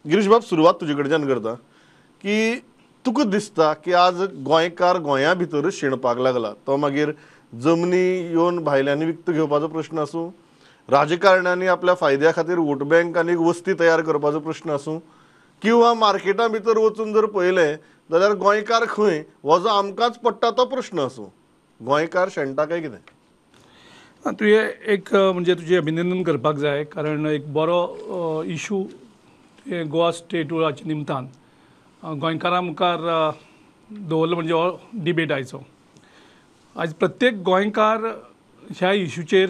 गिरीश बाब, सुरवात तुजे कडच्यान करता की तुका दिसता की आज गोंयकार गोंया भितरच शेणपाक लागला, तो मागीर जमनी येवन भायल्यांनी विकतो घेवपाचो प्रश्न आसूं, राजकारण्यांनी आपल्या फायद्या खातीर वोट बँक आनी वस्ती तयार करपाचो प्रश्न आसूं, किंवा मार्केटां भितर वचून जर पळयलें जाल्यार गोंयकार खंय हो जो आमकांच पडटा तो प्रश्न आसूं, गोंयकार शेणटा काय कितें? तुवें एक म्हणजे तुजें अभिनंदन करपाक जाय, कारण एक बरो इशू गोवा स्टेट रुलाच्या निमतान गोंयकारां मुखार दवरलो म्हणजे हो डिबेट आयचो. आज प्रत्येक गोंयकार ह्या इशूचेर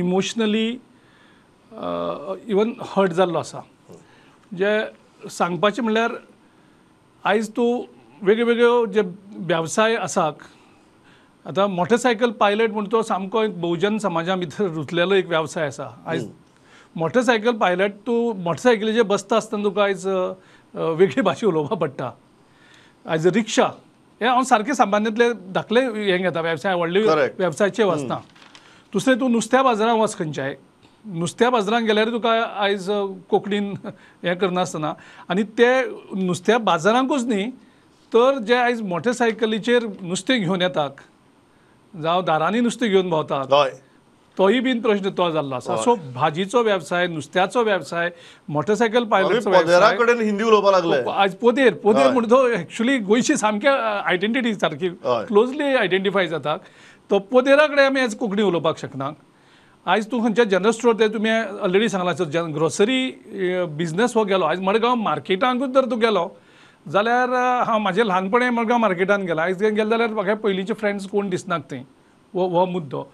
इमोशनली इवन हर्ट जाल्लो आसा. जे सांगपाचें म्हणल्यार आयज तूं वेगळ्यो वेगळ्यो जे वेवसाय आसात, आतां मोटरसायकल पायलट म्हणटा तो सामको एक बहुजन समाजा भितर रुतलेलो एक वेवसाय आसा. आयज मोटरसायकल पायलट तूं मोटरसायकलीचेर बसता आसतना तुका आयज वेगळी भाशा उलोवपाक पडटा. आयज रिक्षा हे हांव सारकें सामान्यांतले धाकले हें घेता, वेवसाय व्हडले वेवसायाचे वचना. दुसरें तूं नुस्त्या बाजारांत वच खंयच्याय, नुस्त्या बाजारांत गेल्यार तुका आयज कोंकणीन हें करनासतना, आनी ते नुस्त्या बाजारांकूच न्ही तर जे आयज मोटरसायकलीचेर नुस्तें घेवन येतात, जावं दारांनी नुस्तें घेवन भोंवतात, तोय बीन प्रश्न तो जाल्लो आसा. सो भाजीचो वेवसाय, नुस्त्याचो वेवसाय, मोटरसायकल पायलटचो वेवसाय, कडेन हिंदी उलोवपाक लागले. आज पोदेर म्हणटा तो एक्चुअली गोंयची सामकी आयडेंटिटी सारकी क्लोजली आयडेंटिफाय जाता. तो पोदेरा कडेन आमी आयज कोंकणी उलोवपाक शकना. आयज तूं खंयच्या जनरल स्टोर ते तुमी ऑलरेडी सांगला ग्रोसरी बिजनस हो गेलो. आयज मडगांव मार्केटांकूच जर तूं गेलो जाल्यार हांव म्हाजे ल्हानपणी मडगांव मार्केटान गेला. आयज गेले जाल्यार म्हाका पयलींचे फ्रेंड्स कोण दिसनात थंय. हो मुद्दो.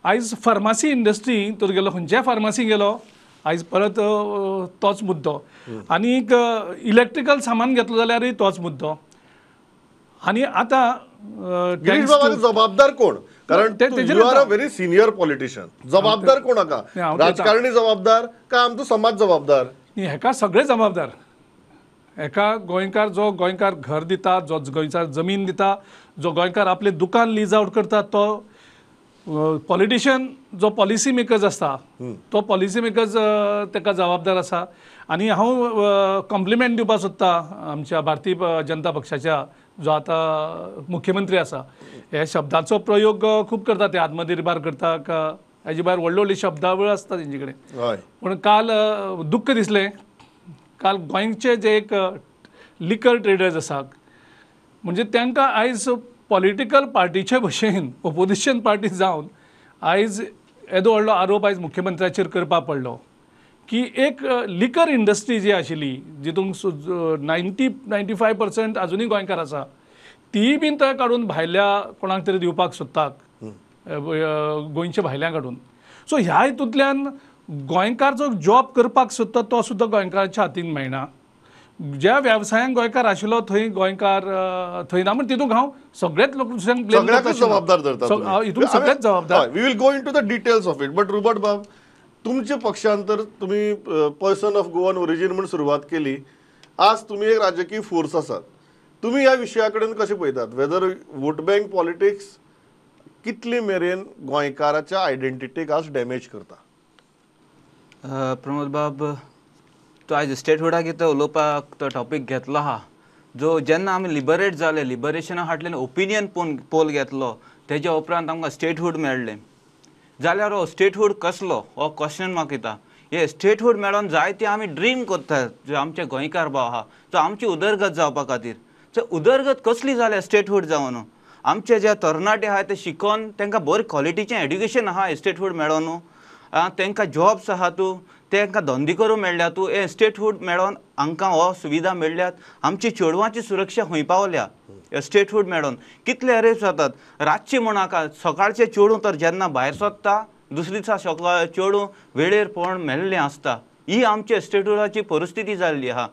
आयज फार्मासी इंडस्ट्री तर गेलो, खंयच्याय फार्मासी गेलो आयज परत तोच मुद्दो. आनीक इलेक्ट्रिकल सामान घेतलो जाल्यारूय तोच मुद्दो. आनी आतां जबाबदार कोण? कारण you are a very senior politician. जबाबदार कोण हाका? राजकारणी जबाबदार काय आमचो समाज जबाबदार? हेका सगळे जबाबदार. हेका गोंयकार जो गोंयकार घर दिता, जो गोंयकार जमीन दिता, जो गोंयकार आपले दुकान लीज आउट करता, तो पॉलिटिशियन जो पॉलिसी मेकर्स आसता तो पॉलिसी मेकर्स ताका जबाबदार आसा. आनी हांव कॉम्प्लिमेंट दिवपाक सोदता आमच्या भारतीय जनता पक्षाच्या जो आतां मुख्यमंत्री आसा. हे शब्दाचो प्रयोग खूब करता, ते आत्मनिर्भर करता, हेजे भायर व्हडले व्हडले शब्दावळ आसता तेंचे कडेन. पूण काल दुख्ख दिसलें, काल गोंयचे जे एक लिकर ट्रेडर्स आसात म्हणजे तांकां आयज पॉलिटिकल पार्टीचे भशेन ओपोजिशन पार्टी जावन आयज येदो व्हडलो आरोप आयज मुख्यमंत्र्याचेर करपाक पडलो की एक लिकर इंडस्ट्री जी आशिल्ली जितून 95% अजुनूय गोंयकार आसा, ती बीन थंय काडून भायल्या कोणाक तरी दिवपाक सोदतात, गोंयच्या भायल्यां काडून. सो ह्या हितूंतल्यान गोंयकार जो जॉब करपाक सोदता तो सुद्दां गोंयकाराच्या हातीन मेळना. ज्या वेवसायांक गोंयकार आशिल्लो थंय गोंयकार थंय ना. म्हणजे तितूंत हांव सगळेच लोक जबाबदार धरता. हितून सगळेच जबाबदार. We will go into the details of it. But रुबट बाब, तुमच्या पक्षान तर तुम्ही पर्सन ऑफ गोवन ओरिजिन म्हणून सुरवात केली. आज तुम्ही एक राजकीय फोर्स आसात. तुम्ही ह्या विशया कडेन कशें पळयतात? वेदर वोट बँक पॉलिटिक्स कितले मेरेन गोंयकाराच्या आयडेंटिटीक आज डॅमेज करता? प्रमोद बाब, तो आयज स्टेटहूडा कितें उलोवपाक तो टॉपीक घेतलो आहा, जो जेन्ना आमी लिबरेट जाले, लिबरेशना फाटल्यान ओपिनियन पोल घेतलो, तेज्या उपरांत आमकां स्टेटहूड मेळ्ळें. जाल्यार हो स्टेटहूड कसलो हो क्वेश्चन मार्क येता. हे स्टेटहूड मेळोन जायते आमी ड्रीम करतात, जे आमचे गोंयकार भाव आहा तो आमची उदरगत जावपा खातीर. सो उदरगत कसली जाल्या स्टेटहूड जावन? आमचे जे तरणाटे आहा ते शिकोन तांकां बरें क्वॉलिटीचें एड्युकेशन आहा स्टेटहूड मेळोन, तांकां जॉब्स आहा तूं, तांकां धंदे करूं मेळ्ळ्या तूं, हे स्टेटहूड मेळोन हांकां हो सुविधा मेळ्ळ्यात. आमची चेडवांची सुरक्षा खंय पावल्या स्टेटहूड मेळोन? कितले रेप्स जातात रातचे म्हणाका. सकाळचे चेडूं तर जेन्ना भायर सरता दुसरे दिसा सकाळ चेडूं वेळेर पळोवन मेळ्ळें आसता. ही आमचे स्टेटहूडाची परिस्थिती जाल्ली आहा.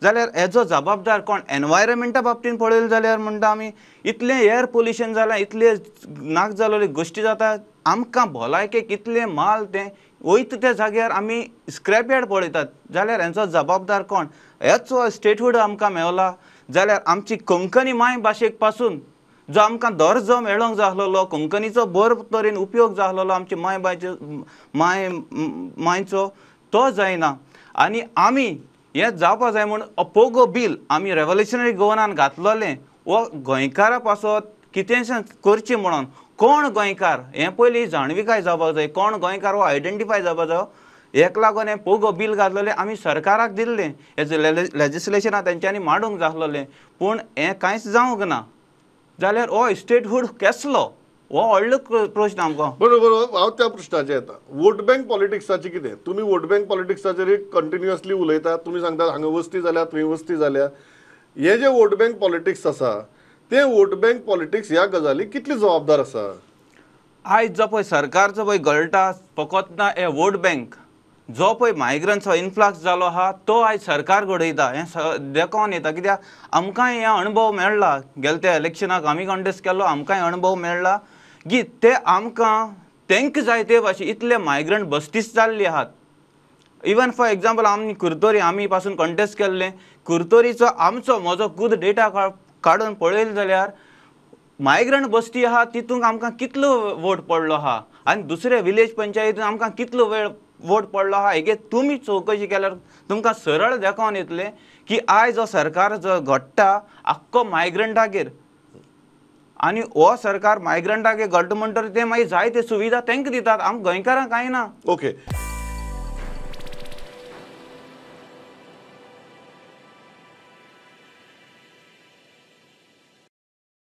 जाल्यार हेजो जबाबदार कोण? एनवायरमेंटा बाबतींत पळयलें जाल्यार म्हणटा आमी इतलें एअर पोल्युशन जालां, इतले नाक जाल्ले गोश्टी जातात. आमकां भलायकेक इतलें माल तें वयता त्या जाग्यार आमी स्क्रॅप यार्ड पळयतात. जाल्यार हेचो जबाबदार कोण? हेच स्टेटहूड आमकां मेवला. जाल्यार आमची कोंकणी माय भाशेक पासून जो आमकां दर्जो मेळोंक जाय आसलेलो, कोंकणीचो बरे तरेन उपयोग जाय आसलेलो आमचे मायचो तो जायना. आनी आमी हें जावपा जाय म्हूण पोगो बील आमी रेव्होल्युशनरी गोवनान घातलोलें वो गोंयकारा पासत कितेंशें करचें म्हणून कोण गोंयकार हें पयलीं जाणविकाय जावपाक जाय कोण गोंयकार हो आयडेंटिफाय जावपाक जाय हेका लागून हें पोगो बील घातलेलें आमी सरकाराक दिल्लें हेजें लेजिस्लेशना तेंच्यांनी मांडूंक जाय आसलोलें पूण हें कांयच जावंक ना जाल्यार हो स्टेटहूड केसलो हो व्हडलो प्रश्न आमकां बरोबर हांव त्या प्रश्नाचेर येता वोट बँक पॉलिटिक्साचें कितें तुमी वोट बँक पॉलिटिक्साचेर कंटिन्युअसली उलयतात तुमी सांगतात हांगा वस्ती जाल्या थंय वस्ती जाल्या हे जे वोट बँक पॉलिटिक्स आसा ते वोट बँक पॉलिटिक्स ह्या गजाली कितली जबाबदार आसा आयज जो पळय सरकारचो पळय गळटा फकत ना हे वोट बँक जो पळय मायग्रंट्सचो इन्फ्लक्स जालो आहा तो आयज सरकार घडयता हें देखावन येता कित्याक आमकांय हे अणभव मेळ्ळा गेल्या त्या इलेक्शनाक आमी कंटेस्ट केल्लो आमकांय अणभव मेळ्ळा की ते आमकां तांकां जाय ते भाशेन इतले मायग्रंट बस्तीस जाल्ली आहात इवन फॉर एग्जाम्पल आमी कुर्तोरी आमी पासून कंटेस्ट केल्लें कुर्तोरीचो आमचो म्हजो खूद डेटा काडून पळयलो जाल्यार मायग्रंट बस्ती आहा तितूंक आमकां कितलो वोट पडलो आहा आनी दुसरे विलेज पंचायतीन आमकां कितलो वेळ वोट पडलो आहा हेगे तुमी चवकशी केल्यार तुमकां सरळ देखावन येतलें की आयज हो सरकार जो घडटा आख्खो मायग्रंटागेर आनी हो सरकार मायग्रंटागेर घडटा म्हणटरी ते मागीर जाय ते सुविधा तांकां दितात आमकां गोंयकारांक कांय ना ओके